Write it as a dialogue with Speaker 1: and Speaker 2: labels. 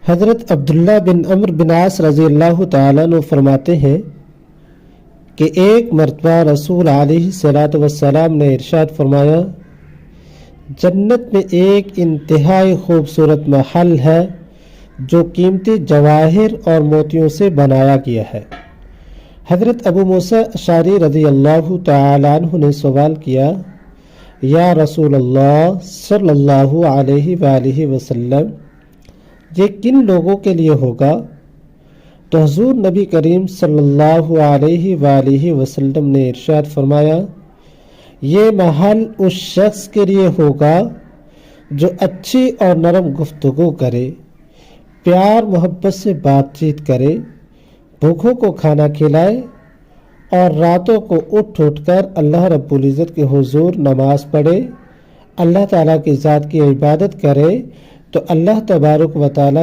Speaker 1: حضرت عبداللہ بن عمرو بن عاص رضی اللہ تعالیٰ عنہ فرماتے ہیں کہ ایک مرتبہ رسول علیہ الصلوۃ والسلام نے ارشاد فرمایا، جنت میں ایک انتہائی خوبصورت محل ہے جو قیمتی جواہر اور موتیوں سے بنایا گیا ہے۔ حضرت ابو موسیٰ اشعری رضی اللہ تعالیٰ عنہ نے سوال کیا، یا رسول اللہ صلی اللہ علیہ وآلہ وسلم، یہ کن لوگوں کے لیے ہوگا؟ تو حضور نبی کریم صلی اللہ علیہ وآلہ وسلم نے ارشاد فرمایا، یہ محل اس شخص کے لیے ہوگا جو اچھی اور نرم گفتگو کرے، پیار محبت سے بات چیت کرے، بھوکوں کو کھانا کھلائے اور راتوں کو اٹھ کر اللہ رب العزت کے حضور نماز پڑھے، اللہ تعالیٰ کی ذات کی عبادت کرے، تو اللہ تبارک و تعالیٰ